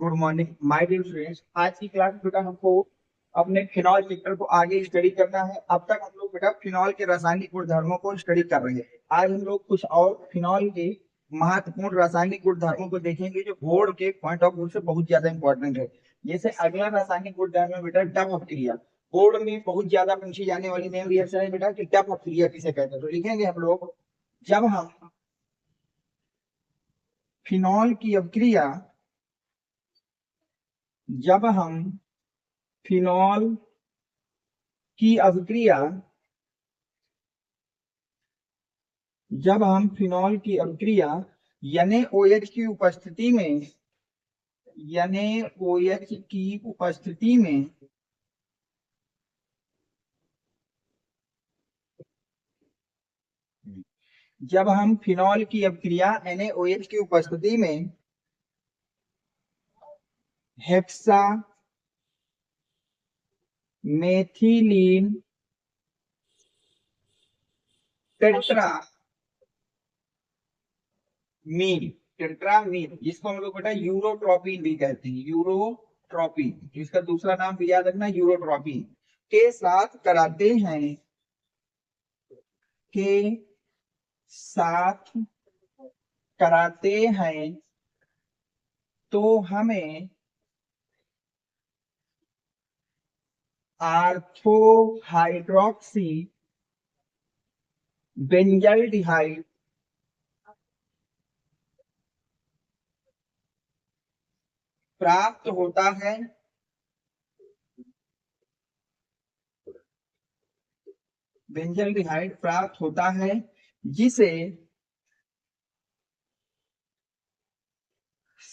Good morning my dear students. आज की class में बेटा हमको अपने फिनॉल चैप्टर को आगे स्टडी करना है। अब तक हम लोग बेटा फिनॉल के रासायनिक गुणधर्मों को स्टडी कर रहे हैं। आज हम लोग कुछ और फिनॉल के महत्वपूर्ण रासायनिक गुणधर्मों को देखेंगे जो बोर्ड के पॉइंट ऑफ व्यू से बहुत ज्यादा इंपॉर्टेंट है। जैसे अगला रासायनिक गुणधर्म है बेटा डफ ऑफ क्रिया। बोर्ड में बहुत ज्यादा पूछी जाने वाली नेम रिएक्शन है बेटा कि डफ ऑफ क्रिया किसे कहते हैं। तो लिखेंगे हम लोग, जब हम फिनॉल की अभिक्रिया जब हम फिनॉल की अभिक्रिया जब हम फिनॉल की अभिक्रिया NaOH की उपस्थिति में NaOH की उपस्थिति में जब हम फिनॉल की अभिक्रिया NaOH की उपस्थिति में हेक्सा मेथिलीन टेट्रामीन जिसको हम लोग बेटा यूरोट्रोपिन भी कहते हैं, यूरोट्रोपिन जिसका दूसरा नाम भी याद रखना यूरोट्रोपिन के साथ कराते हैं के साथ कराते हैं तो हमें आर्थो हाइड्रोक्सी बेंजल्डिहाइड प्राप्त होता है। बेंजल्डिहाइड प्राप्त होता है जिसे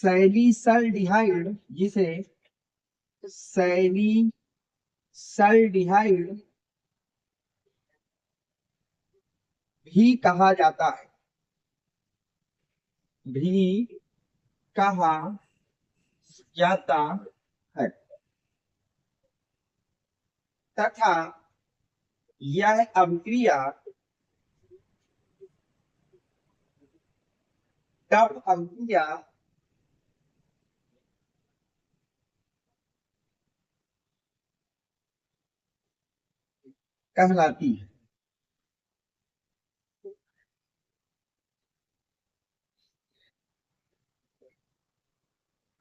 सैलिसल्डिहाइड सैलिसल्डिहाइड भी कहा जाता है भी कहा जाता है तथा यह अभिक्रिया तब अभिक्रिया कहलाती है।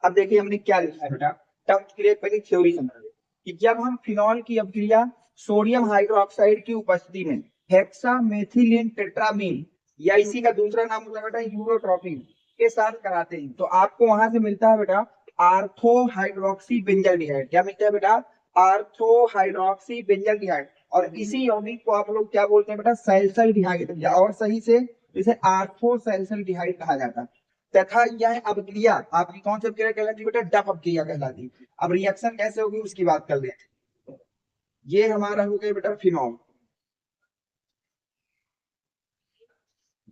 अब देखिए हमने क्या लिखा है बेटा। टफ के लिए पहले थ्योरी समझ कि जब हम फिनॉल की अभिक्रिया सोडियम हाइड्रोक्साइड की उपस्थिति में हेक्सा मेथिलीन टेट्रामीन या इसी का दूसरा नाम होता है बेटा यूरोट्रोपिन के साथ कराते हैं तो आपको वहां से मिलता है बेटा आर्थो हाइड्रोक्सी बेंजल्डिहाइड। क्या मिलता है बेटा? Ortho hydroxy benzaldehyde. और इसी यौगिक को आप लोग क्या बोलते हैं बेटा? सैलिसल्डिहाइड या और सही से इसे आर्थो सैलिसल्डिहाइड कहा जाता है। तथा यह अभिक्रिया आपकी कौन सी अभिक्रिया कहलाती है बेटा? डफ अभिक्रिया कहलाती है। अब रिएक्शन कैसे होगी उसकी बात कर लेते हैं। ये हमारा हो गया बेटा फिनॉल।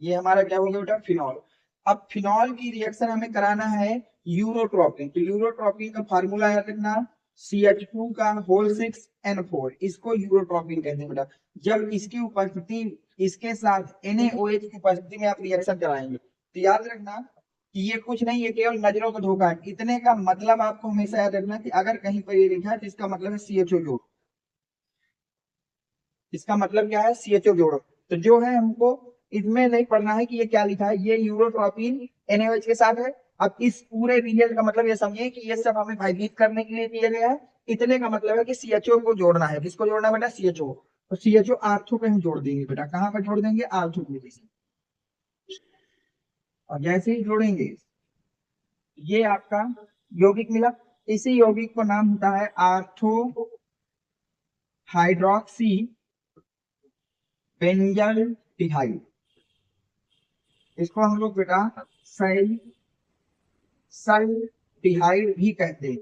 ये हमारा क्या हो गया बेटा? फिनॉल। अब फिनॉल की रिएक्शन हमें कराना है यूरोट्रोपिन। तो यूरोट्रोपिन का फार्मूला याद रखना CH2 का होल 6N4। इसको यूरोट्रोपिन कहते हैं बेटा। जब इसकी उपस्थिति इसके साथ NaOH की उपस्थिति में आप रिएक्शन कराएंगे तो याद रखना कि ये कुछ नहीं है, केवल नजरों का धोखा है। इतने का मतलब आपको हमेशा याद रखना कि अगर कहीं पर ये लिखा है तो इसका मतलब है CHO जोड़ो। इसका मतलब क्या है? CHO जोड़ो। तो जो है हमको इसमें नहीं पढ़ना है कि ये क्या लिखा है। ये यूरोट्रोपिन NaOH के साथ है। अब इस पूरे रिजल्ट का मतलब ये समझिए कि ये सब हमें भयभीत करने के लिए दिया गया है। इतने का मतलब है कि CHO को जोड़ना है। किसको जोड़ना है बेटा? CHO। तो CHO आर्थो पे हम जोड़ देंगे बेटा। कहाँ पर जोड़ देंगे? आर्थो पे। और जैसे ही जोड़ेंगे ये आपका यौगिक मिला। इसी यौगिक को नाम होता है आर्थो हाइड्रोक्सी बेंजल्डिहाइड। इसको हम लोग बेटा सैलिसल्डिहाइड भी कहते हैं।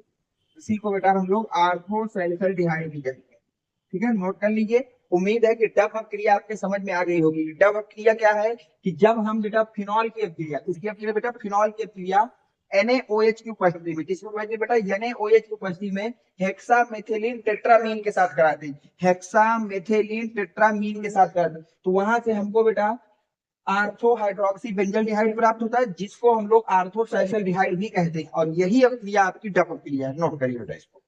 इसी को बेटा हम लोग आर्थो सैलिसल्डिहाइड भी कहते हैं। ठीक है, नोट कर लीजिए। उम्मीद है कि डफ क्रिया आपके समझ में आ गई होगी। डफ क्रिया क्या है कि जब हम बेटा फिनॉल की क्रिया किसकी क्रिया बेटा? फिनॉल की क्रिया NaOH की उपस्थिति में किसकी उपस्थिति बेटा? NaOH की उपस्थिति में हेक्सा मेथिलीन टेट्रामीन के साथ कराते हैं। हेक्सा मेथिलीन टेट्रामीन के साथ कराते हैं तो वहां से हमको बेटा आर्थो हाइड्रोक्सी बेंजल्डिहाइड प्राप्त होता है, जिसको हम लोग आर्थोसैलिसाइल्डिहाइड भी कहते हैं, और यही अभिक्रिया आपकी डप अभिक्रिया है। नोट करिए बेटा इसको।